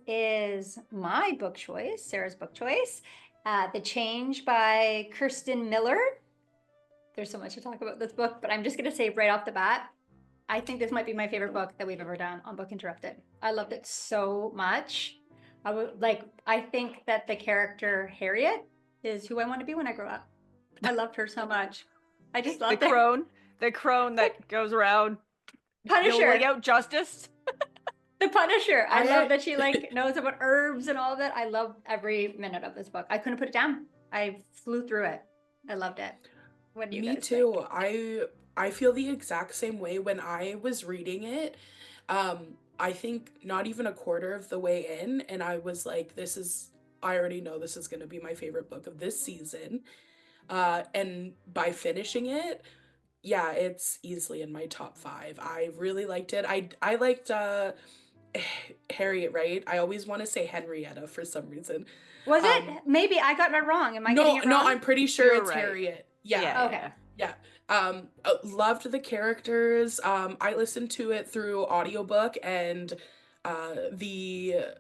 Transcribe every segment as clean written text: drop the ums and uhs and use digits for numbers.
is my book choice, Sarah's book choice, The Change by Kirsten Miller. There's so much to talk about this book, but I'm just going to say right off the bat, I think this might be my favorite book that we've ever done on Book Interrupted. I loved it so much. I think that the character Harriett is who I want to be when I grow up. I loved her so much. I just loved the crone that goes around Punisher doling out justice. The Punisher. I love that she knows about herbs and all of that. I love every minute of this book. I couldn't put it down. I flew through it. I loved it. What do you guys too. think? I feel the exact same way when I was reading it. I think not even a quarter of the way in, and I was like, I already know this is going to be my favorite book of this season. And by finishing it, yeah, it's easily in my top 5. I really liked it. I liked Harriet, right? I always want to say Henrietta for some reason. Was it? Maybe I got it wrong. Am I getting it wrong? No, I'm pretty sure You're it's right. Harriet. Yeah. Okay. Yeah. Loved the characters. I listened to it through audiobook, and the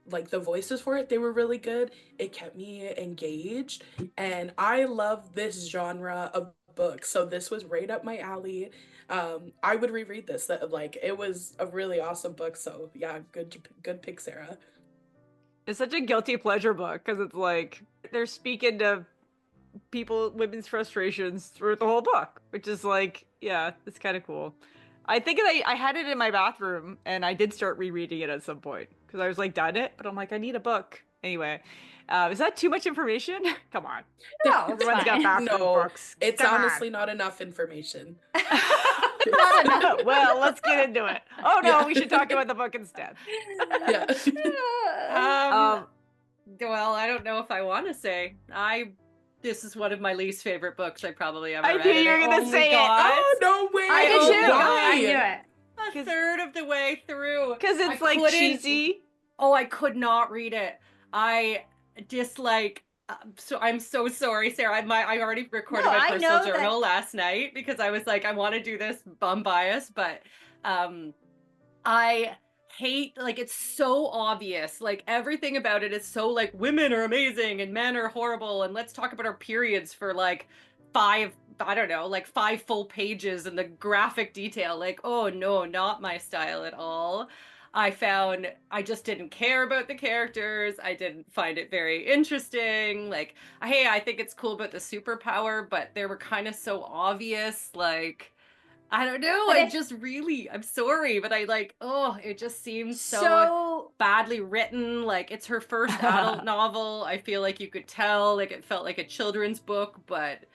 voices for it, they were really good. It kept me engaged, and I love this genre of books, so this was right up my alley. I would reread this. It was a really awesome book, so yeah, good pick, Sarah. It's such a guilty pleasure book because it's like they're speaking to women's frustrations through the whole book, which is like, yeah, it's kind of cool. I think I had it in my bathroom, and I did start rereading it at some point because I was like done it, but I'm like, I need a book anyway. Is that too much information? Come on. No, Everyone's got bathroom books. It's Come honestly on. not enough information. Not enough. Well, let's get into it. Oh no, we should talk about the book instead. Yeah. Well, I don't know if I want to say. This is one of my least favorite books I probably ever read. I knew you were going to say it. Oh, no way. I did too. Why? I knew it. A third of the way through. Because it's like cheesy. Oh, I could not read it. I dislike. So I'm so sorry, Sarah. I already recorded my personal journal last night because I was like, I want to do this bum bias, but I hate, it's so obvious. Everything about it is so women are amazing and men are horrible, and let's talk about our periods for 5 full pages, and the graphic detail. Oh no, not my style at all. I just didn't care about the characters. I didn't find it very interesting. Hey, I think it's cool about the superpower, but they were kind of so obvious. I don't know. I'm sorry, but it just seems so badly written. It's her first adult novel. I feel like you could tell, it felt like a children's book, but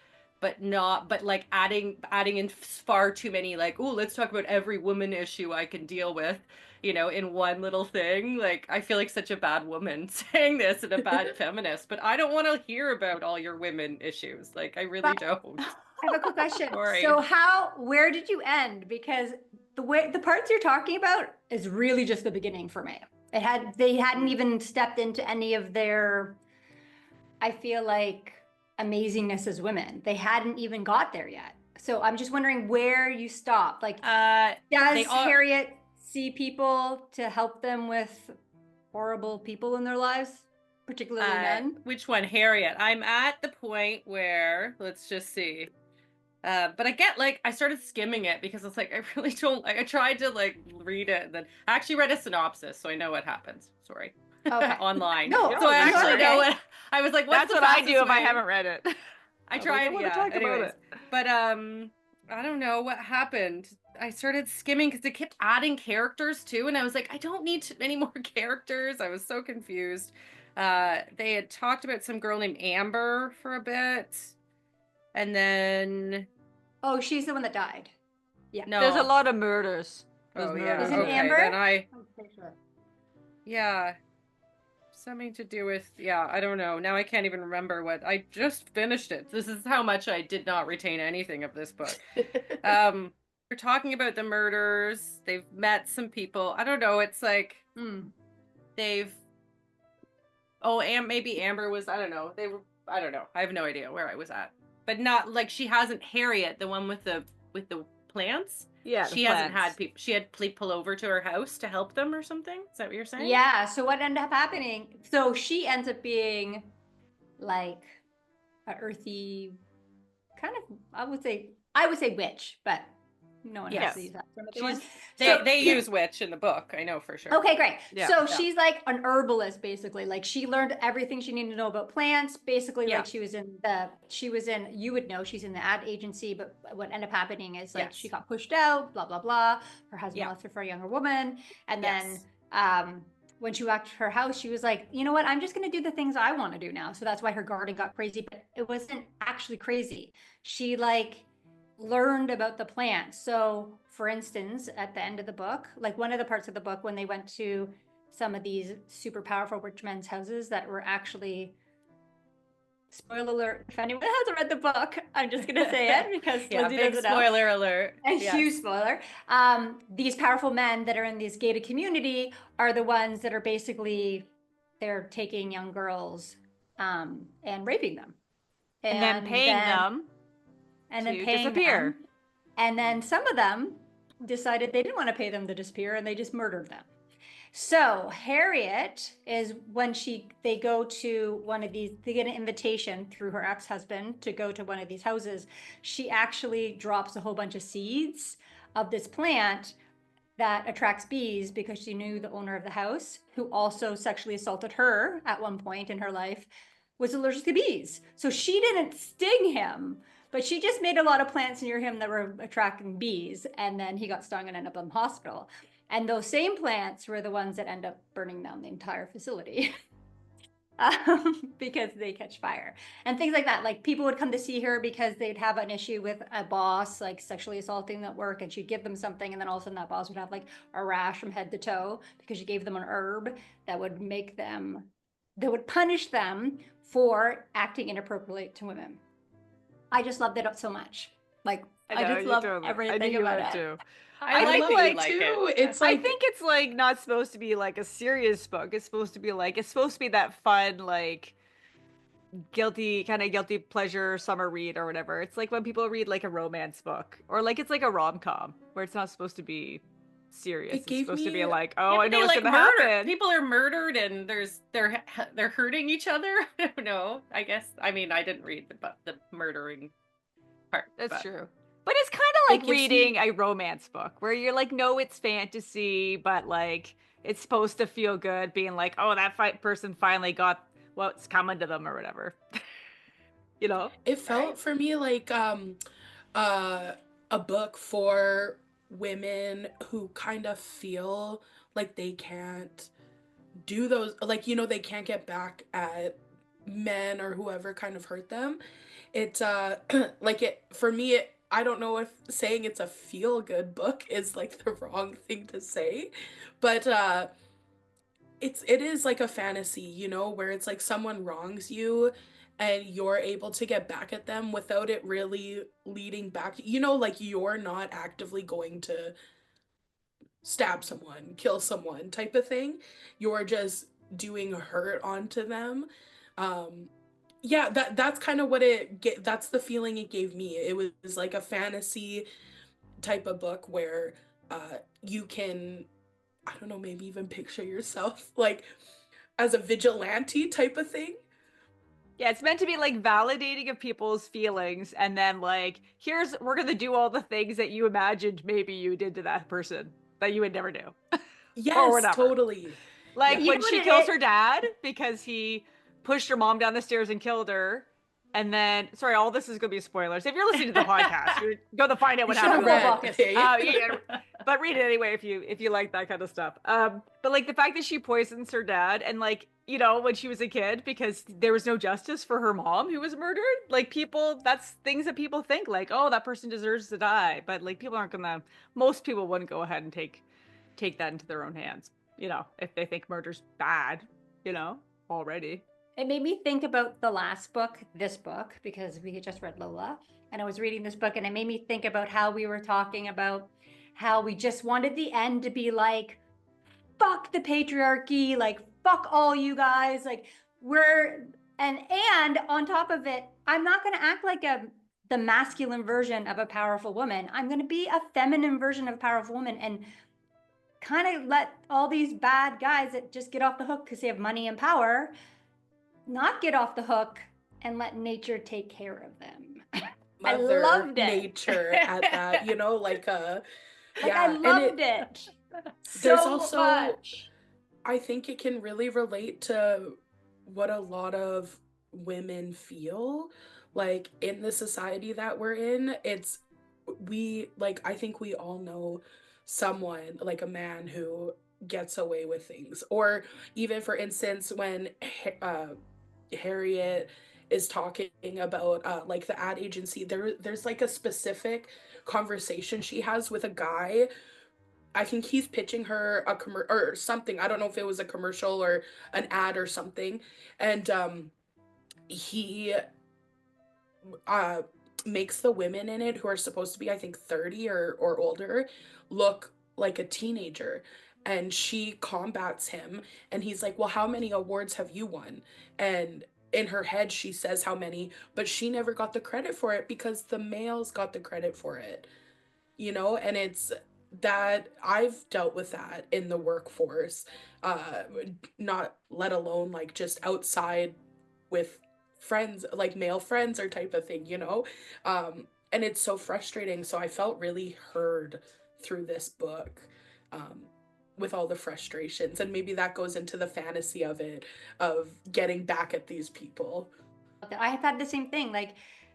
adding in far too many, let's talk about every woman issue I can deal with, in one little thing. I feel like such a bad woman saying this and a bad feminist, but I don't want to hear about all your women issues. I really don't. I have a quick question. Sorry. So where did you end? Because the parts you're talking about is really just the beginning for me. They hadn't even stepped into any of their, I feel like, amazingness as women. They hadn't even got there yet. So I'm just wondering where you stop. Does Harriet see people to help them with horrible people in their lives, particularly men? Which one, Harriet? I'm at the point where, let's just see. But I get I started skimming it because it's I really don't. I tried to read it, and then I actually read a synopsis, so I know what happens. Sorry. Okay. Online. No, so I actually know what. I was like, that's what I do if I haven't read it. I tried. I want to talk about it. But I don't know what happened. I started skimming because they kept adding characters too, and I was like, I don't need any more characters. I was so confused. They had talked about some girl named Amber for a bit. And then... Oh, she's the one that died. Yeah. No. There's a lot of murders. Yeah. Is it Amber? Then Okay, sure. Yeah. Something to do with... Yeah, I don't know. Now I can't even remember what... I just finished it. This is how much I did not retain anything of this book. We're talking about the murders. They've met some people. I don't know. It's they've... Oh, maybe Amber was... I don't know. I don't know. I have no idea where I was at. But not she hasn't. Harriet, the one with the plants, Yeah, she hasn't had people. She had people over to her house to help them or something. Is that what you're saying? Yeah. So what ended up happening? So she ends up being like a earthy kind of, I would say witch, but no one has Yes. to use that term if they want. They use witch in the book. I know for sure. Okay, great. Yeah. So Yeah. she's like an herbalist, basically. Like she learned everything she needed to know about plants. Basically, Yeah. like she was in, you would know, she's in the ad agency, but what ended up happening is like Yes. she got pushed out, blah, blah, blah. Her husband Yeah. left her for a younger woman. And Yes. then when she walked to her house, she was like, you know what? I'm just going to do the things I want to do now. So that's why her garden got crazy, but it wasn't actually crazy. She like learned about the plants. So for instance, at the end of the book, like one of the parts of the book when they went to some of these super powerful rich men's houses that were actually, spoiler alert, if anyone hasn't read the book, I'm just gonna say it because Yeah, Lindsay big doesn't know. spoiler alert. A Yes. huge spoiler. These powerful men that are in this gated community are the ones that are basically, they're taking young girls and raping them. And then paying them and to then paying disappear. them. And then some of them decided they didn't want to pay them to disappear and they just murdered them. So Harriet is when they go to one of these, they get an invitation through her ex-husband to go to one of these houses. She actually drops a whole bunch of seeds of this plant that attracts bees because she knew the owner of the house, who also sexually assaulted her at one point in her life, was allergic to bees. So she didn't sting him, but she just made a lot of plants near him that were attracting bees. And then he got stung and ended up in the hospital. And those same plants were the ones that end up burning down the entire facility because they catch fire and things like that. Like people would come to see her because they'd have an issue with a boss, like sexually assaulting them at work, and she'd give them something. And then all of a sudden that boss would have like a rash from head to toe because she gave them an herb that would that would punish them for acting inappropriately to women. I just loved it so much. Like I just love everything about it. Too. I like love that you it like too. it. It's I like think it's like not supposed to be like a serious book. It's supposed to be that fun, like guilty pleasure summer read or whatever. It's like when people read like a romance book or like it's like a rom-com where it's not supposed to be serious. It's supposed to be like, oh, Yeah, I know what's like gonna happen. People are murdered and they're hurting each other. I don't know. I guess I mean I didn't read the murdering part. That's true. But it's kind of like gives reading a romance book where you're like, no, it's fantasy, but like it's supposed to feel good, being like, oh, that person finally got what's coming to them or whatever. You know? it felt for me like a book for women who kind of feel like they can't do those, like, you know, they can't get back at men or whoever kind of hurt them. It's like it for me, I don't know if saying it's a feel good book is like the wrong thing to say, but it is like a fantasy, you know, where it's like someone wrongs you and you're able to get back at them without it really leading back, you know, like you're not actively going to stab someone, kill someone type of thing. You're just doing hurt onto them. Yeah, that's kind of what that's the feeling it gave me. It was like a fantasy type of book where you can, I don't know, maybe even picture yourself like as a vigilante type of thing. Yeah, it's meant to be like validating of people's feelings and then like, we're gonna do all the things that you imagined maybe you did to that person that you would never do. Yes, totally. Like Yeah. when she kills her dad because he pushed her mom down the stairs and killed her. And then, sorry, all this is going to be spoilers. If you're listening to the podcast, you're going to find out what happened. But read it anyway if you like that kind of stuff. But like the fact that she poisons her dad and like, you know, when she was a kid because there was no justice for her mom who was murdered. Like that's things that people think like, oh, that person deserves to die. But like people aren't most people wouldn't go ahead and take that into their own hands, you know, if they think murder's bad, you know, already. It made me think about the last book, this book, because we had just read Lola, and I was reading this book, and it made me think about how we were talking about how we just wanted the end to be like, fuck the patriarchy, like, fuck all you guys, like, and on top of it, I'm not going to act like a the masculine version of a powerful woman. I'm going to be a feminine version of a powerful woman and kind of let all these bad guys that just get off the hook because they have money and power not get off the hook and let nature take care of them. I Mother loved it. nature at that, you know, Like yeah. I loved it There's so also, much. I think it can really relate to what a lot of women feel like in the society that we're in. I think we all know someone, like a man who gets away with things. Or even, for instance, when Harriett is talking about like the ad agency, there's like a specific conversation she has with a guy. I think he's pitching her a or something. I don't know if it was a commercial or an ad or something. And he uh makes the women in it, who are supposed to be, I think, 30 or older, look like a teenager. And she combats him, and he's like, well, how many awards have you won? And in her head she says how many, but she never got the credit for it because the males got the credit for it, you know. And it's that I've dealt with that in the workforce, uh not let alone like just outside with friends, like male friends or type of thing, you know. And it's so frustrating. So I felt really heard through this book, um with all the frustrations, and maybe that goes into the fantasy of it, of getting back at these people. I have had the same thing. Like,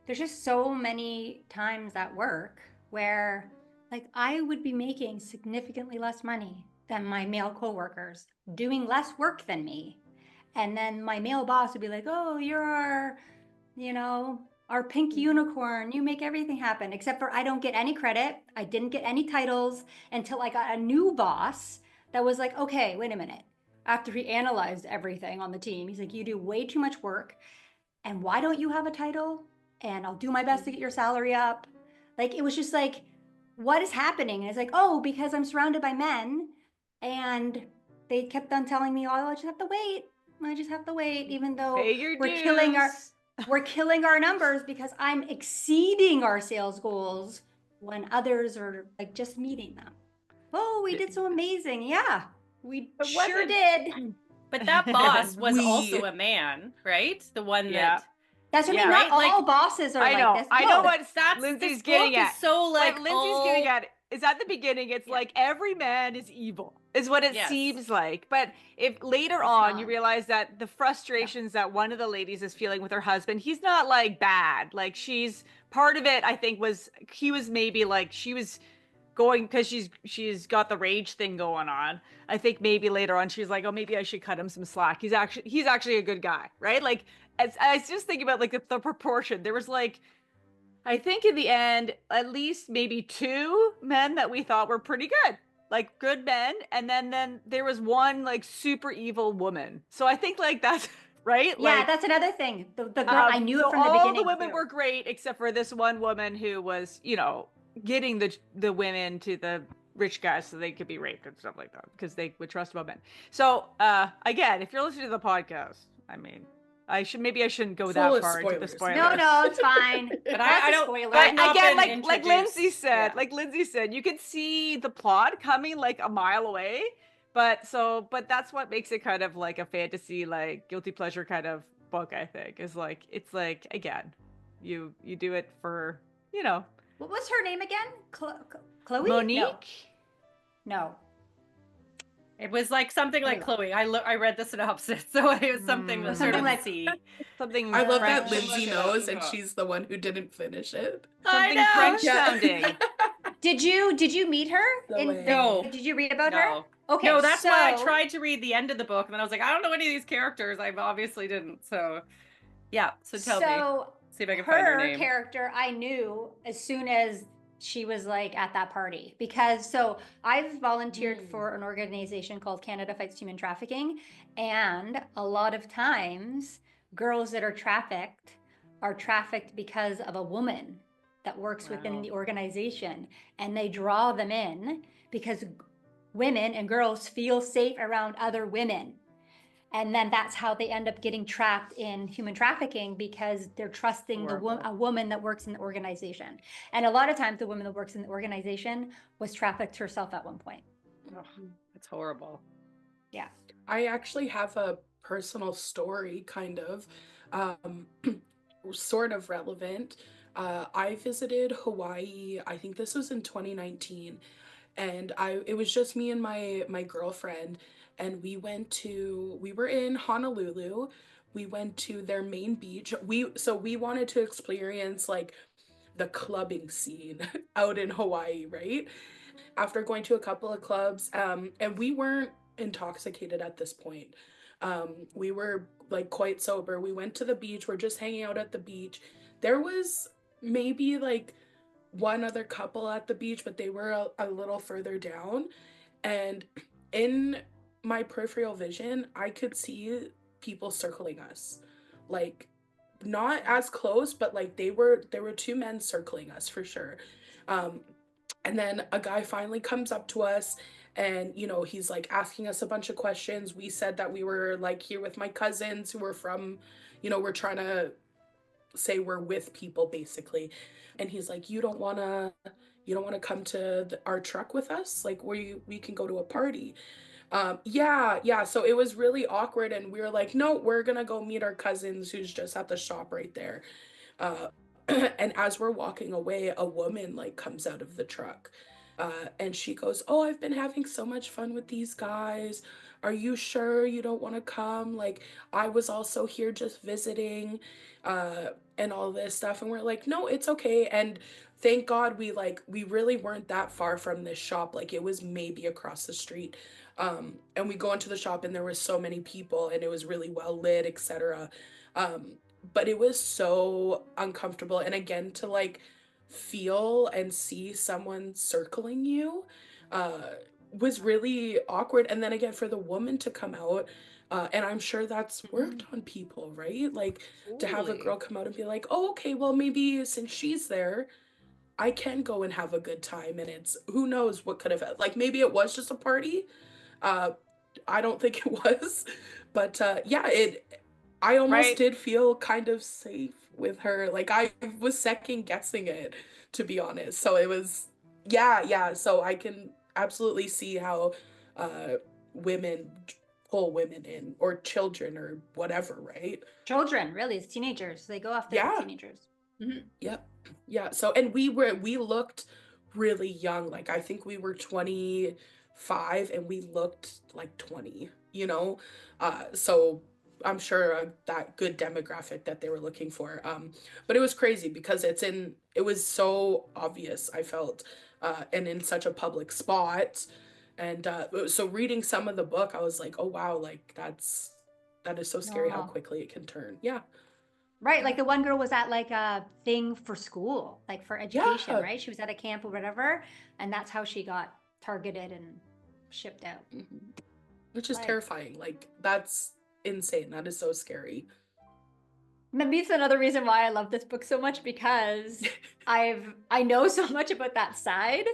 there's just so many times at work where, like, I would be making significantly less money than my male coworkers, doing less work than me. And then my male boss would be like, oh, you're our, you know, our pink unicorn. You make everything happen, except for I don't get any credit. I didn't get any titles until I got a new boss that was like, okay, wait a minute. After he analyzed everything on the team, he's like, you do way too much work. And why don't you have a title? And I'll do my best to get your salary up. Like, it was just like, what is happening? And it's like, oh, because I'm surrounded by men. And they kept on telling me, oh, I just have to wait. I just have to wait, even though Pay your we're dues. killing our numbers because I'm exceeding our sales goals when others are like just meeting them. Oh, we did so amazing. Yeah, we But sure wasn't- did. But that boss was We- also a man, right? The one Yeah. that That's what I Yeah. mean. Not Right, like- all bosses are I know. like this. I know No, what that's Lindsay's this getting book at. is so like What Lindsay's getting all- at is at the beginning, it's like every man is evil, is what it Yes. seems like. But if later It's on you not. realize that the frustrations that one of the ladies is feeling with her husband, he's not like bad. Like, she's part of it, I think, was he was maybe like she was going because she's got the rage thing going on. I think maybe later on she's like, oh, maybe I should cut him some slack. He's actually a good guy, right? Like, as I was just thinking about like the proportion. There was like, I think in the end, at least maybe two men that we thought were pretty good, like good men, and then there was one like super evil woman. So I think like that's right. Yeah, Like, that's another thing. The girl, I knew so it from the all beginning. the women too. were great except for this one woman who was, you know, getting the women to the rich guys so they could be raped and stuff like that because they would trust about men. So again, if you're listening to the podcast, I mean, I shouldn't go Full that of far into the spoilers. spoilers. No, it's fine. But That's I a don't- spoiler. But I've not again, been like Lindsay introduced. said, Yeah. like Lindsay said, you could see the plot coming like a mile away. But that's what makes it kind of like a fantasy, like guilty pleasure kind of book. I think is like it's like again, you do it for, you know, What was her name again? Chloe? Monique. No. It was like something like Chloe. I read the synopsis, so it was something that Something sort of like- C. Something I love French. that Lindsay knows, and Yeah. she's the one who didn't finish it. Something know. French Yeah. sounding. Did you meet her? No way. No. Did you read about her? No. Okay. No, that's why I so- tried to read the end of the book, and then I was like, I don't know any of these characters. I obviously didn't. So, yeah. So tell me. See if I can find her name. Character I knew as soon as she was like at that party, because so I've volunteered for an organization called Canada Fights Human Trafficking, and a lot of times girls that are trafficked because of a woman that works within Wow. the organization, and they draw them in because women and girls feel safe around other women. And then that's how they end up getting trapped in human trafficking, because they're trusting Horrible. a woman that works in the organization. And a lot of times the woman that works in the organization was trafficked herself at one point. Ugh, that's horrible. Yeah. I actually have a personal story, kind of, um, sort of relevant. I visited Hawaii. I think this was in 2019, and it was just me and my girlfriend, and we were in Honolulu. We went to their main beach. We wanted to experience like the clubbing scene out in Hawaii, right? After going to a couple of clubs, and we weren't intoxicated at this point. We were like quite sober. We went to the beach. We're just hanging out at the beach. There was maybe like one other couple at the beach, but they were a little further down. And in my peripheral vision, I could see people circling us. Like not as close, but like there were two men circling us for sure. Um, and then a guy finally comes up to us, and he's like asking us a bunch of questions. We said that we were like here with my cousins who were from, we're trying to say we're with people basically. And he's like, you don't want to come to our truck with us, like we can go to a party. Yeah, so it was really awkward, and we were like, no, we're gonna go meet our cousins who's just at the shop right there. uh and as we're walking away, a woman like comes out of the truck, and she goes, oh, I've been having so much fun with these guys. Are you sure you don't want to come? Like, I was also here just visiting, uh and all this stuff. And we're like, no, it's okay. And thank God we really weren't that far from this shop. Like, it was maybe across the street. And we go into the shop, and there was so many people, and it was really well lit, etc. um but it was so uncomfortable. And again, to like feel and see someone circling you uh was really awkward. And then again, for the woman to come out, and I'm sure that's worked on people, right? Like, to have a Totally. girl come out and be like, oh, okay, well, maybe since she's there, I can go and have a good time. And it's, who knows what could have, like, maybe it was just a party. uh I don't think it was, but yeah, I almost Right. did feel kind of safe with her. Like, I was second guessing it, to be honest. So it was, yeah. So I can absolutely see how uh, women pull women in, or children, or whatever, right? Children, really, it's teenagers. They go after the Yeah. teenagers. Mhm. Yep. Yeah. So, and we looked really young. Like, I think we were 25, and we looked like 20, you know? So I'm sure that good demographic that they were looking for. But it was crazy because it was so obvious, I felt, and in such a public spot. And so reading some of the book, I was like, oh wow, like that is so scary how Oh. quickly it can turn. Yeah. Right, like the one girl was at like a thing for school, like for education, Yeah. right? She was at a camp or whatever, and that's how she got targeted and shipped out. Mhm. Which is Like, terrifying. Like, that's insane. That is so scary. maybe it's another reason why I love this book so much, because I know so much about that side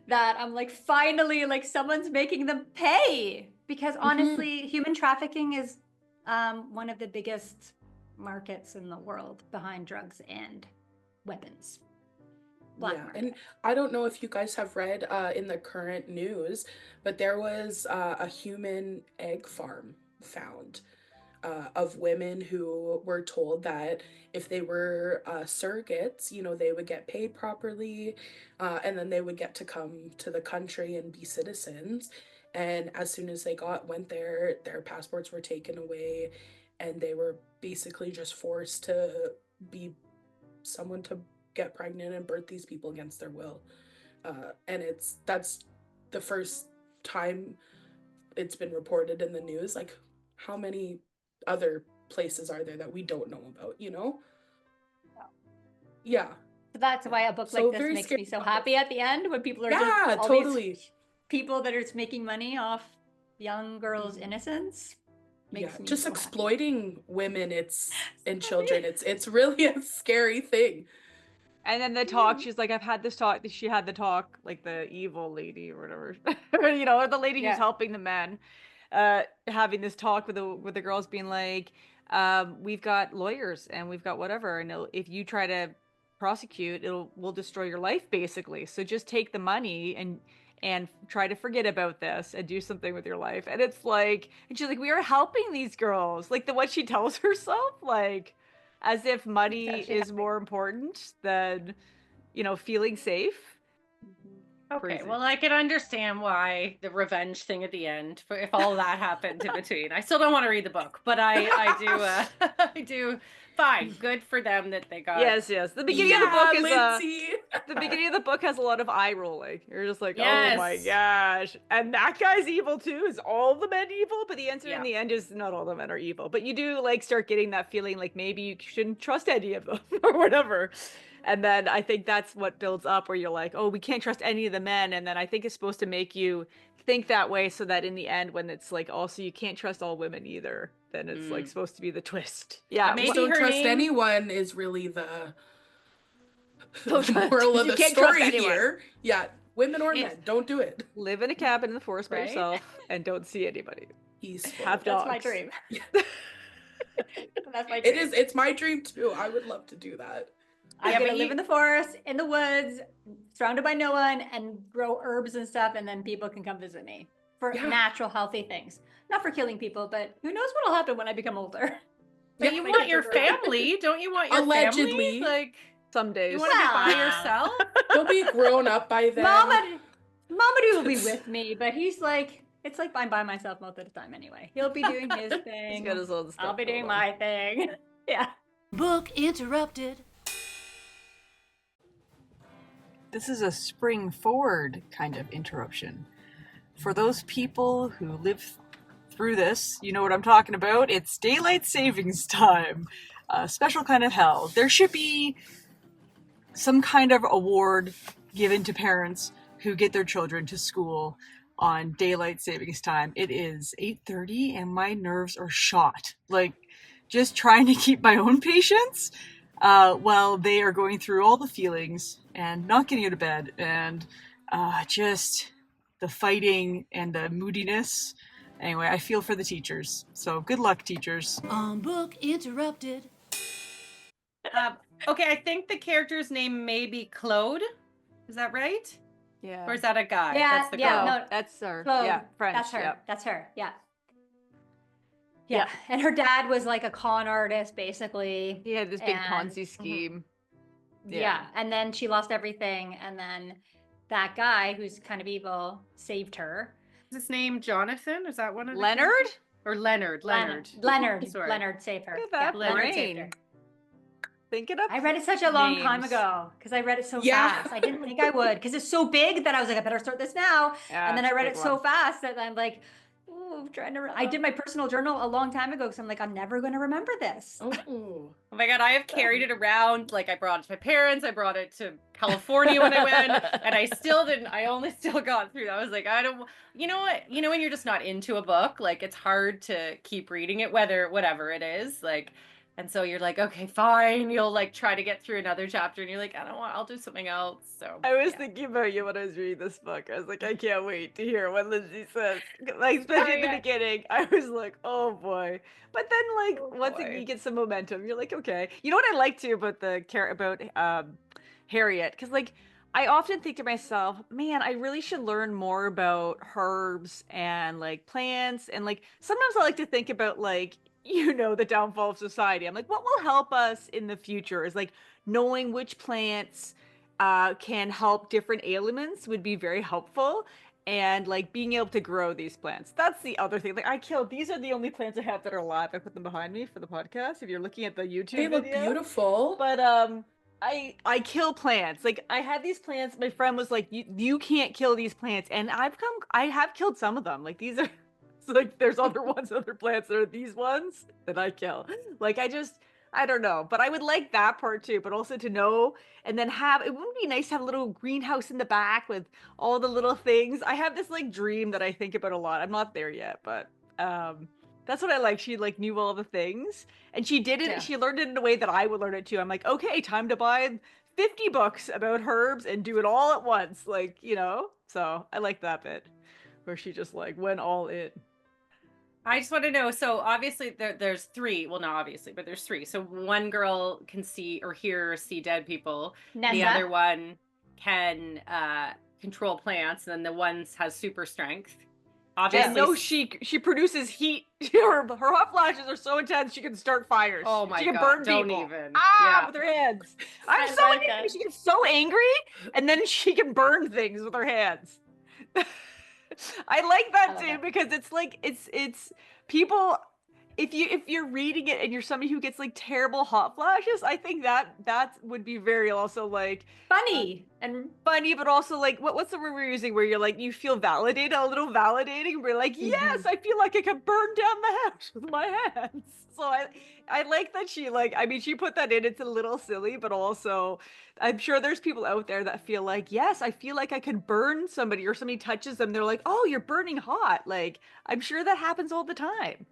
that I'm like, finally, like someone's making them pay. Because honestly, human trafficking is one of the biggest markets in the world behind drugs and weapons. Black Yeah, market. and I don't know if you guys have read in the current news, but there was a human egg farm found, of women who were told that if they were surrogates, they would get paid properly, and then they would get to come to the country and be citizens. And as soon as went there, their passports were taken away, and they were basically just forced to be someone to get pregnant and birth these people against their will. And that's the first time it's been reported in the news. Like, how many other places are there that we don't know about, you know? Yeah. So that's Yeah. why a book So like this very makes scary me so topic. happy at the end, when people are Yeah, just all totally. these people that are just making money off young girls' innocence. Yeah, Makes me just so happy. exploiting women, and children, it's really a scary thing. And then the talk, she's like, I've had this talk. She had the talk, like the evil lady or whatever, or the lady who's Yeah. helping the men. having this talk with the girls, being like, we've got lawyers and we've got whatever, and if you try to prosecute, we'll destroy your life, basically. So just take the money and try to forget about this and do something with your life. And it's like, and she's like, we are helping these girls, like what she tells herself, like as if money is more important than, you know, feeling safe. Okay, Crazy. well, I can understand why the revenge thing at the end, if all that happened in between. I still don't want to read the book, but I do, I do. Fine, good for them that they got. Yes. The beginning of the book is Lindsay. the beginning of the book has a lot of eye rolling. You're just like, Yes. oh my gosh, and that guy's evil too. Is all the men evil? But the answer in the end is not all the men are evil. But you do like start getting that feeling like maybe you shouldn't trust any of them or whatever. And then I think that's what builds up, where you're like, oh, we can't trust any of the men. And then I think it's supposed to make you think that way, so that in the end, when it's like also you can't trust all women either, then it's like supposed to be the twist. Yeah, Maybe Don't her trust name- anyone is really the Don't trust- moral of you the can't trust story anyone. here. Yeah, women or men, don't do it. Live in a cabin in the forest by Right? yourself and don't see anybody. Peaceful. Have That's dogs. my dream. That's my It dream. is. It's my dream too. I would love to do that. I'm Yeah, gonna but live you- in the forest, in the woods, surrounded by no one, and grow herbs and stuff, and then people can come visit me for Yeah. natural, healthy things. Not for killing people, but who knows what'll happen when I become older. But Yeah, you my want kids your are grown. family, don't you want your Allegedly. family? Like, Some days. you want to be by Well. yourself? They'll be grown up by then. Mamadou will be with me, but he's like, it's like I'm by myself most of the time anyway. He'll be doing his He's thing. got his own stuff. I'll be going doing on. my thing. Yeah. Book interrupted. This is a spring forward kind of interruption. For those people who live through this, you know what I'm talking about. It's daylight savings time. A special kind of hell. There should be some kind of award given to parents who get their children to school on daylight savings time. It is 8:30 and my nerves are shot. Like, just trying to keep my own patience while they are going through all the feelings and not getting out of bed, and just the fighting and the moodiness. Anyway, I feel for the teachers. So good luck, teachers. Book interrupted. Okay, I think the character's name may be Claude. Is that right? Yeah. Or is that a guy? Yeah, That's the yeah, girl. no, That's her. Claude, Yeah, French. That's her. Yeah. That's her. Yeah. Yeah. And her dad was like a con artist, basically. He had this big And- Ponzi scheme. Yeah. And then she lost everything. And then that guy who's kind of evil saved her. Is his name Jonathan? Is that one of the Leonard? characters? Or Leonard? Leonard. Sorry. Leonard saved her. Look at that Leonard saved brain. her. Think it up. I read it such a long time Names. ago because I read it so Yeah. fast. I didn't think I would because it's so big that I was like, I better start this now. Yeah, And then I it's a read big it so one. fast that I'm like, ooh, trying to. I did my personal journal a long time ago because I'm like, I'm never going to remember this. Oh. Oh my god, I have carried it around. Like, I brought it to my parents, I brought it to California when I went, and I still didn't. I only still got through. I was like, I don't. You know what? You know when you're just not into a book, like it's hard to keep reading it, whatever it is, like. And so you're like, okay, fine. You'll like try to get through another chapter, and you're like, I don't want. I'll do something else. So I was yeah. thinking about you when I was reading this book. I was like, I can't wait to hear what Lindsay says. Like, especially in the yeah. beginning, I was like, oh boy. But then, like, Oh, once boy. you get some momentum, you're like, okay. You know what I like too about Harriett? Because like, I often think to myself, man, I really should learn more about herbs and like plants. And like, sometimes I like to think about like, you know, the downfall of society. I'm like, what will help us in the future is like knowing which plants can help different ailments would be very helpful. And like being able to grow these plants. That's the other thing. Like these are the only plants I have that are alive. I put them behind me for the podcast. If you're looking at the YouTube They look video. beautiful. But I kill plants. Like I had these plants. My friend was like, you can't kill these plants, and I have killed some of them. Like these are, it's like there's other ones, other plants that are these ones that I kill. Like I don't know, but I would like that part too. But also to know and then it wouldn't be nice to have a little greenhouse in the back with all the little things. I have this like dream that I think about a lot. I'm not there yet, but that's what I like. She like knew all the things, and she did it. Yeah. She learned it in a way that I would learn it too. I'm like, okay, time to buy 50 books about herbs and do it all at once. Like, you know, so I like that bit where she just like went all in. I just want to know. So obviously there's three. Well, not obviously, but there's three. So one girl can see or hear or see dead people. The Nessa. other one can control plants, and then the one has super strength. Obviously, And no, she produces heat. Her hot flashes are so intense she can start fires. Oh my she can God, burn don't people. even. Ah, with her hands. I'm I so like angry. it. She gets so angry, and then she can burn things with her hands. I like that love too it. because it's like it's people. If you're reading it and you're somebody who gets like terrible hot flashes, I think that would be very also like Funny and funny, but also like what's the word we're using where you're like you feel validated, a little validating. We're like, yes, I feel like I could burn down the house with my hands. So I like that she like I mean she put that in. It's a little silly, but also I'm sure there's people out there that feel like, yes, I feel like I could burn somebody or somebody touches them. They're like, oh, you're burning hot. Like I'm sure that happens all the time.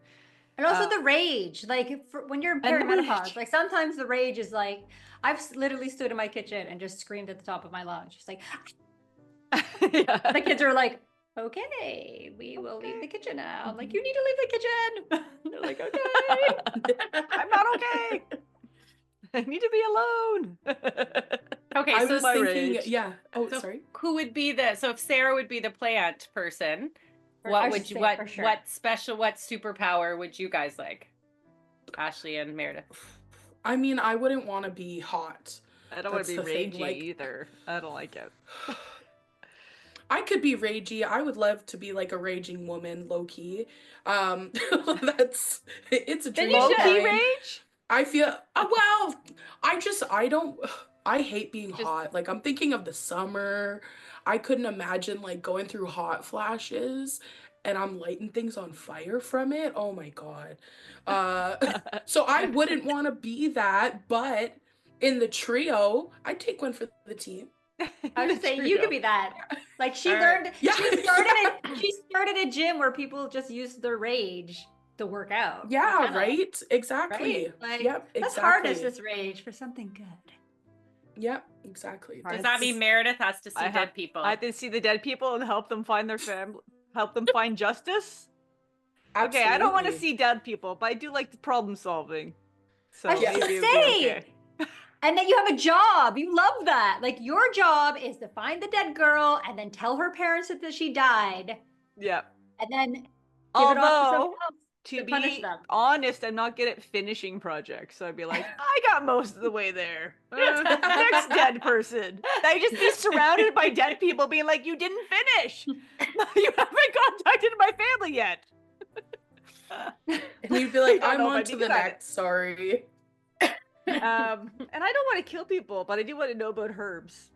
And also the rage, like when you're in And the perimenopause, rage. like sometimes the rage is like, literally stood in my kitchen and just screamed at the top of my lungs. Just like, Yeah. the kids are like, okay, we will leave the kitchen now. I'm like, you need to leave the kitchen. They're like, okay. I'm not okay. I need to be alone. Okay, I so was my thinking, rage. yeah. Oh, So sorry. who would be so if Sarah would be the plant person, I what should would you, say for sure. what superpower would you guys like? Ashley and Meredith. I mean, I wouldn't want to be hot. I don't want to be That's the thing, ragey like- either. I don't like it. I could be ragey. I would love to be like a raging woman, low key. It's a Then dream. you of should. Low-key mine. rage? I feel well. I hate being Just- hot. Like I'm thinking of the summer. I couldn't imagine like going through hot flashes and I'm lighting things on fire from it. Oh my god. So I wouldn't want to be that, but in the trio, I'd take one for the team. I was just saying, you could be that. Like she All right. learned, Yeah. she started a gym where people just used their rage to work out. Yeah, Kinda, right? Exactly. Right? Like, Yep, let's exactly. harness this rage for something good. Yep, exactly. Does that mean Meredith has to see I dead have- people? I have to see the dead people and help them find their family, help them find justice. Okay, I don't want to Absolutely. see dead people, but I do like the problem solving. So I was maybe just it gonna would be say. okay. And then you have a job. You love that. Like your job is to find the dead girl and then tell her parents that she died, Yeah. and then give it off to Although, someone else to to punish be them. honest, I'm not good at finishing projects, so I'd be like, I got most of the way there. Next dead person. I'd just be surrounded by dead people being like, you didn't finish. You haven't contacted my family yet. And you'd be like, I don't I'm know if on I'd to be the good at it. next, sorry. And I don't want to kill people, but I do want to know about herbs.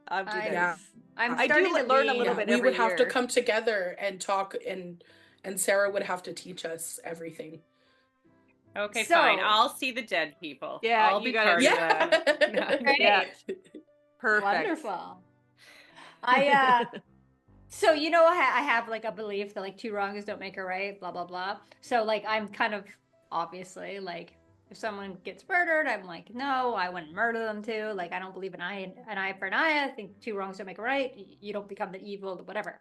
I'm too I- nice. Yeah. I'm I do starting to learn a be- little Yeah, bit we every would have to year. come together and talk and Sarah would have to teach us everything. Okay, So- fine. I'll see the dead people. Yeah, I'll you be gotta part do of Yeah. that. Great. Yeah. Perfect. Wonderful. I so you know I have like a belief that like two wrongs don't make a right, blah blah blah. So like I'm kind of obviously like if someone gets murdered, I'm like, no, I wouldn't murder them too. Like I don't believe an eye for an eye. I think two wrongs don't make a right. You don't become the evil, whatever.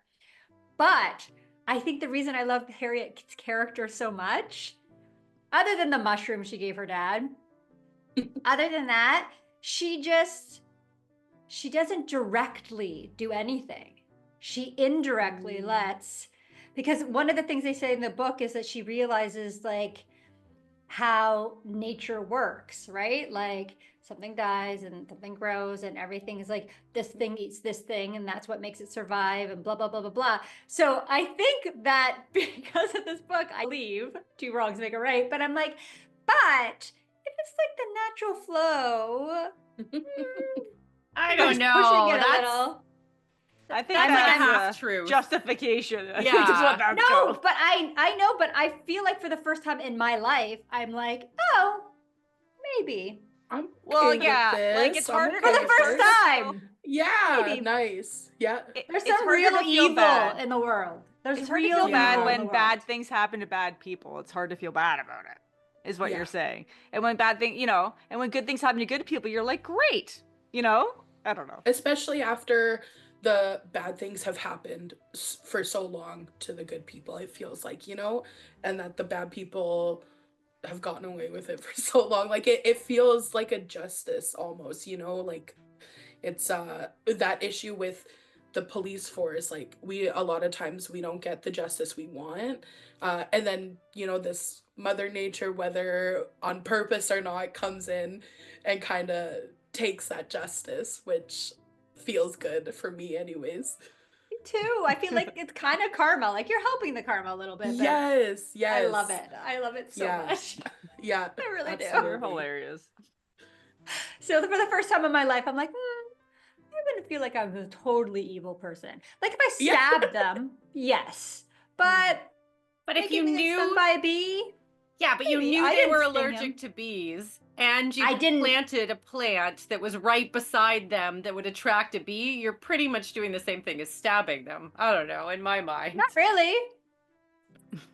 But I think the reason I love Harriet's character so much, other than the mushroom she gave her dad, other than that, she doesn't directly do anything. She indirectly lets, because one of the things they say in the book is that she realizes like how nature works, right? Like something dies and something grows and everything is like this thing eats this thing and that's what makes it survive and blah, blah, blah, blah, blah. So I think that because of this book, I believe two wrongs make a right, but I'm like, but if it's like the natural flow, I pushing don't know. it a That's little. I think That's like a that's half truth. justification. I think Yeah. that's what that's No, called. but I know, but I feel like for the first time in my life, I'm like, oh, maybe. I'm Well, okay with yeah, like, this. it's I'm harder For okay the with first this. time. Yeah, Maybe. nice. Yeah. There's It's some harder real to feel evil bad. in the world. There's It's hard to real feel bad evil in when the world. bad things happen to bad people. It's hard to feel bad about it, is what Yeah. you're saying. And when bad things, and when good things happen to good people, you're like, great. I don't know. Especially after the bad things have happened for so long to the good people, it feels like, you know, and that the bad people have gotten away with it for so long. Like it feels like a justice almost, you know, like it's that issue with the police force, like we a lot of times we don't get the justice we want, and then, you know, this mother nature, whether on purpose or not, comes in and kind of takes that justice, which feels good for me anyways. Me too. I feel like it's kind of karma. Like you're helping the karma a little bit. But Yes, I yes. love it. I love it so Yeah. much. Yeah, I really do. absolutely. You're hilarious. So for the first time in my life, I'm like, I wouldn't feel like I'm a totally evil person. Like if I Yeah. stabbed them, yes. But But if like, you getting stung knew, by a bee, yeah, but you maybe. knew I they didn't were sting allergic him. to bees, and you I didn't- planted a plant that was right beside them that would attract a bee, you're pretty much doing the same thing as stabbing them. I don't know, in my mind. Not really.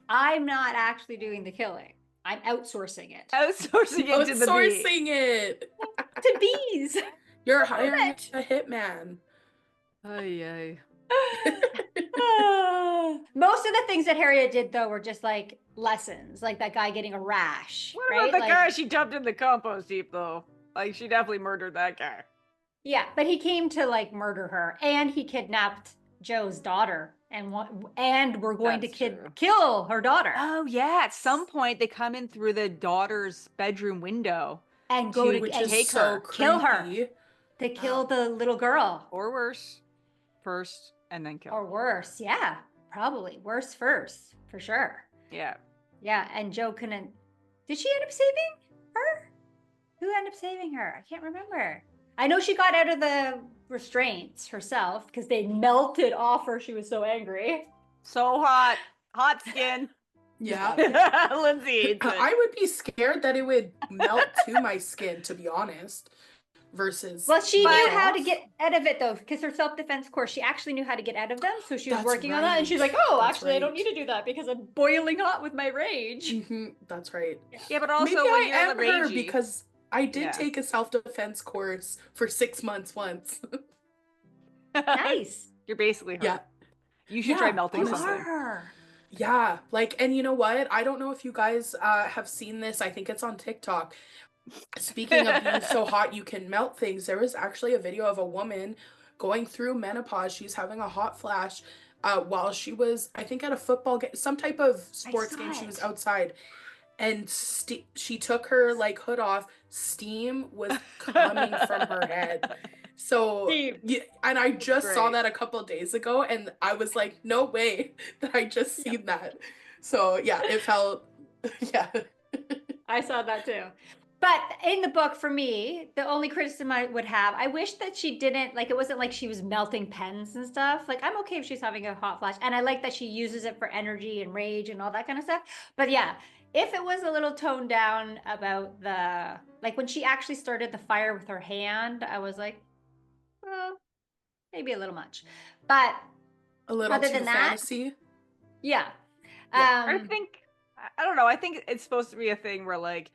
I'm not actually doing the killing. I'm outsourcing it Outsourcing it to the bee. Outsourcing it. to bees. You're hiring it. a hitman. Ay, Most of the things that Harriet did, though, were just like lessons, like that guy getting a rash. What right? about the Like, guy she dumped in the compost heap, though? Like, she definitely murdered that guy. Yeah, but he came to like murder her, and he kidnapped Joe's daughter, and we're going That's to true. kill her daughter Oh, yeah. At some point, they come in through the daughter's bedroom window. and go to Which and is take so her. kill her creepy. to kill the little girl, Or worse. First, and then kill. or worse. Yeah, probably worse first for sure. Yeah. Yeah, and Joe couldn't. Did she end up saving her? Who ended up saving her? I can't remember. I know she got out of the restraints herself because they melted off her. She was so angry. So hot. Hot skin. Yeah. Lindsay hates it. I would be scared that it would melt to my skin, to be honest. Versus. Well, she knew But- how to get out of it though, because her self-defense course, she actually knew how to get out of them. So she was That's working on that, and right. she's like, "Oh, That's actually, I don't right. need to do that because I'm boiling hot with my rage." Mhm, that's right. Yeah, but also Maybe when I you're am on the her ragey, because I did Yeah. take a self-defense course for 6 months once. Nice. you're basically her. Yeah. You should try Yeah, melting You honestly. something. are her. Yeah, like, and you know what? I don't know if you guys have seen this. I think it's on TikTok. Speaking of being so hot you can melt things, there was actually a video of a woman going through menopause. She's having a hot flash while she was, I think, at a football game, some type of sports saw game. She was it. outside, and she took her like hood off. Steam was coming from her head. So, Steam. yeah, and I just saw Great. that a couple of days ago, and I was like, no way that I just seen that. So yeah, it felt, yeah. I saw that too. But in the book, for me, the only criticism I would have, I wish that she didn't, like, it wasn't like she was melting pens and stuff. Like, I'm okay if she's having a hot flash. And I like that she uses it for energy and rage and all that kind of stuff. But yeah, if it was a little toned down about the, like, when she actually started the fire with her hand, I was like, well, maybe a little much. But A little Other too than that, fantasy. yeah. Yeah. I think, I don't know, I think it's supposed to be a thing where, like,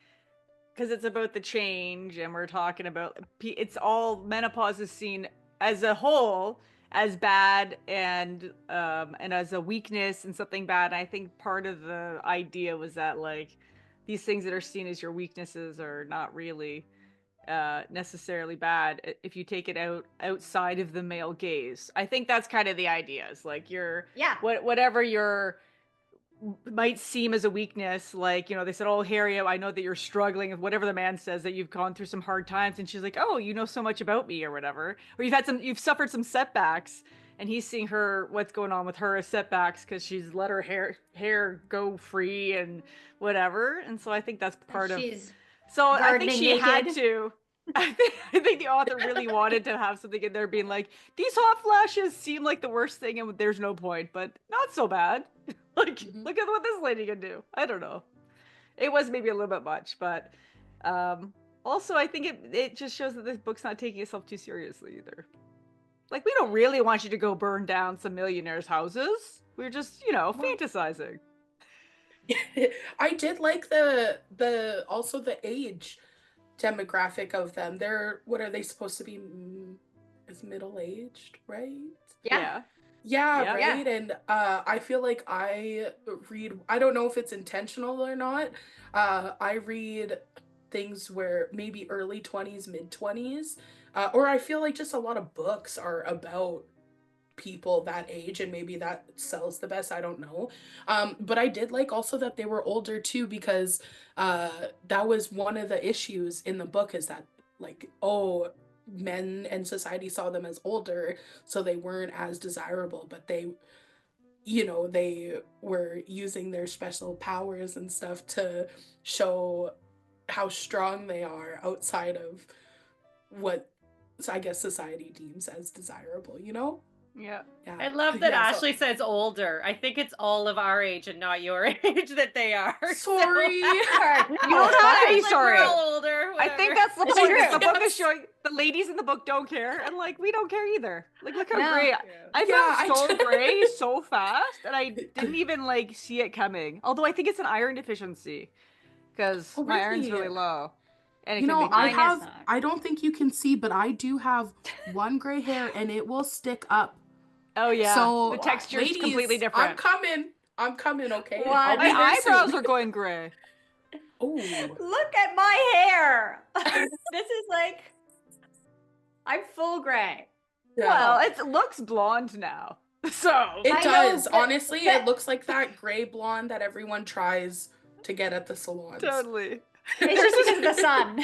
because it's about the change and we're talking about, it's all, menopause is seen as a whole as bad and as a weakness and something bad. And I think part of the idea was that, like, these things that are seen as your weaknesses are not really necessarily bad if you take it outside of the male gaze. I think that's kind of the idea. Is like Yeah. whatever your might seem as a weakness, like, you know, they said, oh, Harriet, I know that you're struggling with whatever the man says, that you've gone through some hard times, and she's like, oh, you know so much about me or whatever, or you've suffered some setbacks, and he's seeing her, what's going on with her as setbacks because she's let her hair go free and whatever. And so I think that's part of, She's so I think gardening she had naked. to, I think the author really wanted to have something in there being like, these hot flashes seem like the worst thing and there's no point, but not so bad. Like, Mhm. look at what this lady can do. I don't know. It was maybe a little bit much, but also I think it just shows that this book's not taking itself too seriously either. Like, we don't really want you to go burn down some millionaires' houses. We're just, you know, fantasizing. I did like the also the age demographic of them. They're, what are they supposed to be? is middle-aged, right? Yeah. Yeah, Yeah. right. And I feel like I don't know if it's intentional or not. I read things where maybe early 20s, mid 20s, or I feel like just a lot of books are about people that age, and maybe that sells the best. I don't know. But I did like also that they were older too, because that was one of the issues in the book, is that like, oh, men and society saw them as older, so they weren't as desirable, but they were using their special powers and stuff to show how strong they are outside of what I guess society deems as desirable, you know? Yeah. Yeah. I love that Yeah, Ashley says older. I think it's all of our age and not your age that they are. Sorry. You don't have to be Like, sorry. we're all older. I think whatever. that's the It's point. true. Is the book is Yes. showing the ladies in the book don't care, and like we don't care either. Like look how No. great I Yeah, found so I- gray so fast, and I didn't even like see it coming. Although I think it's an iron deficiency because Oh, my iron's really? really low, and it You can know, make I me- Mine is have, not. I don't think you can see, but I do have one gray hair and it will stick up. Oh yeah, So, the texture is ladies, completely different. I'm coming, okay? What? I'll be My there eyebrows soon. are going gray. Oh, Look at my hair. This is like, I'm full gray. Well, it looks blonde now, so it I know, does. but- Honestly, but- it looks like that gray blonde that everyone tries to get at the salons. totally. It's just because of the sun.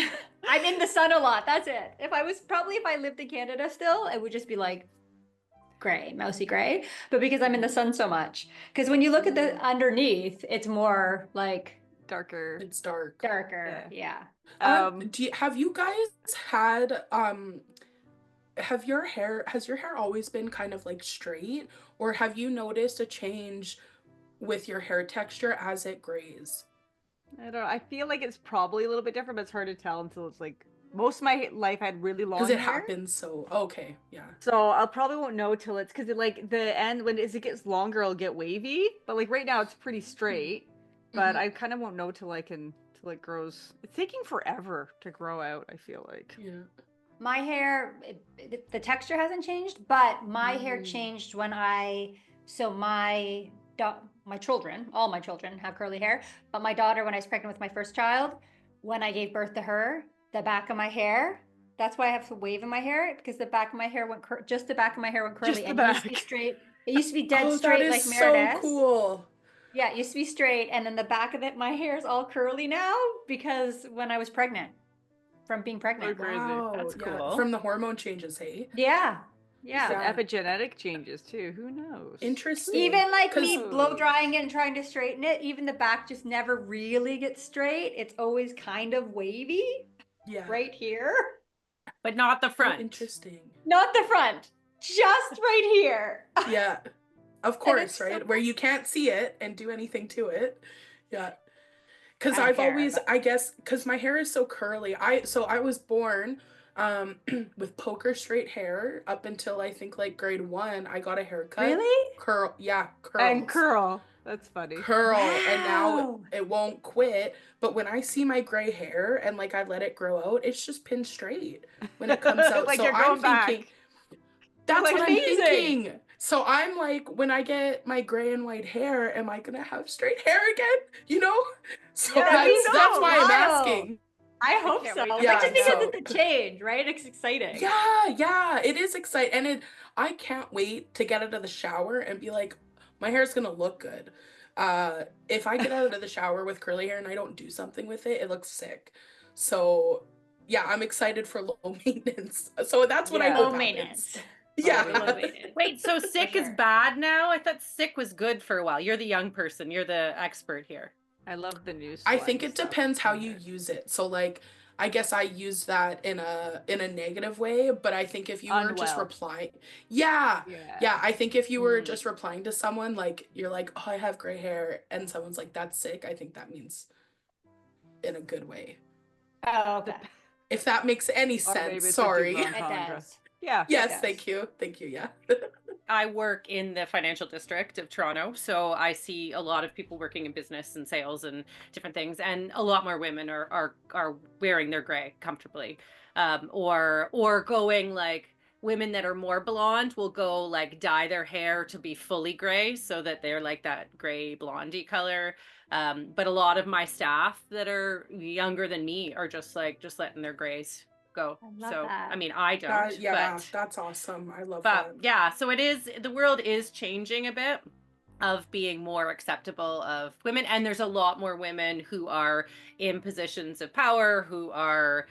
I'm in the sun a lot. That's it. If I lived in Canada still, it would just be like gray, mousy gray. But because I'm in the sun so much, because when you look at the underneath, it's more like Darker. It's dark. darker. Yeah. Have you guys had has your hair always been kind of like straight, or have you noticed a change with your hair texture as it grays? I don't know. I feel like it's probably a little bit different, but it's hard to tell until it's like most of my life I had really long Because it hair. happens so okay, yeah. So I'll probably won't know till it's because like the end as it gets longer, it'll get wavy. But like right now, it's pretty straight. But Mhm. I kind of won't know till it grows. It's taking forever to grow out. I feel like. Yeah. My hair, the texture hasn't changed, but my hair Mm. changed when my children, all my children have curly hair, but my daughter, when I was pregnant with my first child, when I gave birth to her, the back of my hair, that's why I have a wave in my hair, because the back of my hair went just the back of my hair went curly, Just the and it used to be back. straight. It used to be dead Oh, straight that like is Meredith. so cool. Yeah, it used to be straight, and then the back of it, my hair is all curly now because when I was pregnant, from being pregnant. Crazy. Wow, That's yeah. cool. From the hormone changes, hey? Yeah, Some yeah. Yeah. epigenetic changes too. Who knows? Interesting. Even like me 'Cause- blow drying it and trying to straighten it, even the back just never really gets straight. It's always kind of wavy Yeah. right here. But not the Oh, front. interesting. Not the front, just right here. Yeah. Of course, it's so right? Where you can't see it and do anything to it. Yeah. Because I don't I've care, always, but- I guess, because my hair is so curly. I was born with poker straight hair up until I think like grade 1. I got a haircut. Really? Curl. Yeah. Curls. And curl. That's funny. Curl. And now Wow. it won't quit. But when I see my gray hair and like I let it grow out, it's just pinned straight when it comes out. Like So you're I'm going back. thinking, that's like, what amazing. I'm thinking. So I'm like, when I get my gray and white hair, am I gonna have straight hair again? You know? So Yeah, that's so why I'm wild. asking. I hope can't so. wait to But Yeah, just because no. it's a change, right? It's exciting. Yeah, it is exciting. And I can't wait to get out of the shower and be like, my hair's gonna look good. If I get out of the shower with curly hair and I don't do something with it, it looks sick. So yeah, I'm excited for low maintenance. So that's what I Yeah. hope Low happens. maintenance. Yeah. Low maintenance. Wait, so sick is sure. bad now? I thought sick was good for a while. You're the young person. You're the expert here. I love the news. I think it depends how you use it. So like I guess I use that in a negative way, but I think if you were just Unwell. replying, yeah, I think if you were Mm. just replying to someone like you're like, "Oh, I have gray hair," and someone's like, "That's sick," I think that means in a good way. Oh, okay. If that makes any Or maybe sense. it's a Sorry. Dublin It Contra. does. Yeah. Yes, does. thank you. Thank you. Yeah. I work in the financial district of Toronto, so I see a lot of people working in business and sales and different things, and a lot more women are wearing their gray comfortably, or going like women that are more blonde will go like dye their hair to be fully gray so that they're like that gray blondie color. But a lot of my staff that are younger than me are just letting their grays go. I love So that. I mean, I don't, Yeah, but that's awesome. I love but that. yeah, so the world is changing a bit of being more acceptable of women, and there's a lot more women who are in positions of power who are,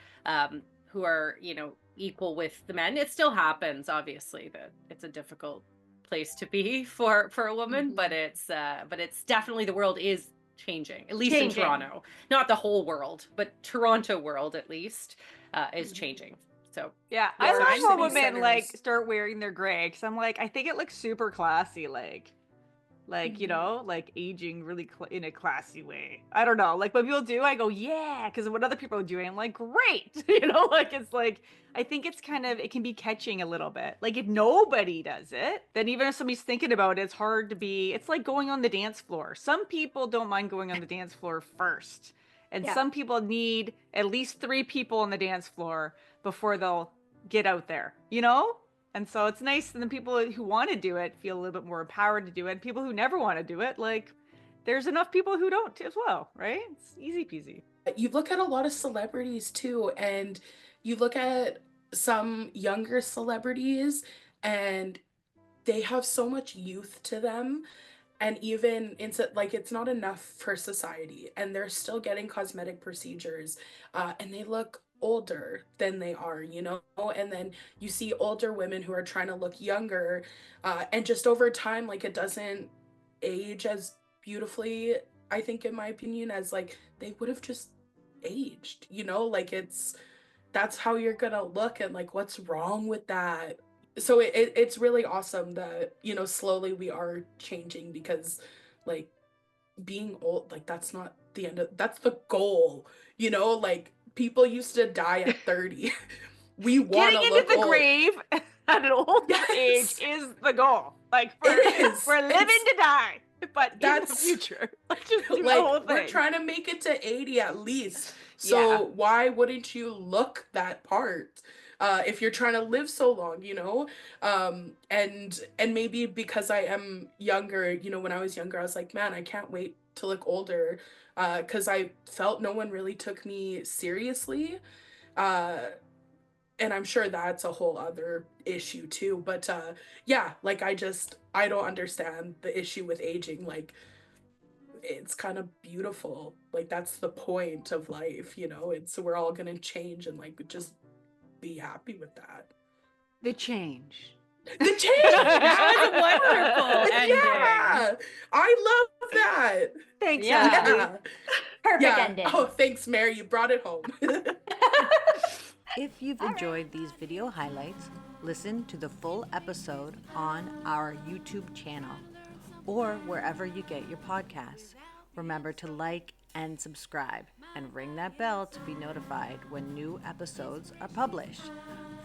you know, equal with the men. It still happens, obviously, that it's a difficult place to be for a woman, but it's definitely, the world is changing, at least in Toronto. Not the whole world, but Toronto world at least is changing. So Yeah, Yeah, I large love when city women like centers. start wearing their gray because I'm like, I think it looks super classy, like you know, like aging really in a classy way. I don't know, like when people do, I go yeah, because what other people are doing, I'm like great, you know, like it's like I think it's kind of, it can be catching a little bit. Like if nobody does it, then even if somebody's thinking about it, it's hard to be. It's like going on the dance floor. Some people don't mind going on the dance floor first, and Yeah. some people need at least 3 people on the dance floor before they'll get out there, you know? And so it's nice. And the people who want to do it feel a little bit more empowered to do it. People who never want to do it, like, there's enough people who don't as well, right? It's easy peasy. You look at a lot of celebrities too, and you look at some younger celebrities, and they have so much youth to them, and even like it's not enough for society, and they're still getting cosmetic procedures, and they look older than they are, you know. And then you see older women who are trying to look younger, and just over time, like it doesn't age as beautifully, I think, in my opinion, as like they would have just aged, you know. Like that's how you're gonna look, and like what's wrong with that? So it's really awesome that, you know, slowly we are changing, because like being old, like that's not the end of, that's the goal, you know. Like people used to die at 30. We want Getting to into look the old. grave at an older age Yes, is the goal. Like it is. we're living It's to die, but in the that's future, let's just do the like whole we're thing. trying to make it to 80 at least. Yeah. So why wouldn't you look that part? If you're trying to live so long, you know. And maybe because I am younger, you know, when I was younger I was like, man, I can't wait to look older, because I felt no one really took me seriously. uh and I'm sure that's a whole other issue too, but yeah, like I don't understand the issue with aging. Like it's kind of beautiful. Like that's the point of life, you know. It's, we're all gonna change, and like just be happy with that. The change. The change. That was a wonderful ending. Yeah, I love that. Thanks, Yeah. Ashley. Yeah. Perfect Yeah. ending. Oh, thanks, Mary. You brought it home. If you've enjoyed these video highlights, listen to the full episode on our YouTube channel or wherever you get your podcasts. Remember to like and subscribe and ring that bell to be notified when new episodes are published.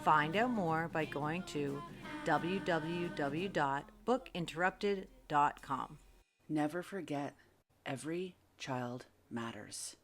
Find out more by going to www.bookinterrupted.com. Never forget, every child matters.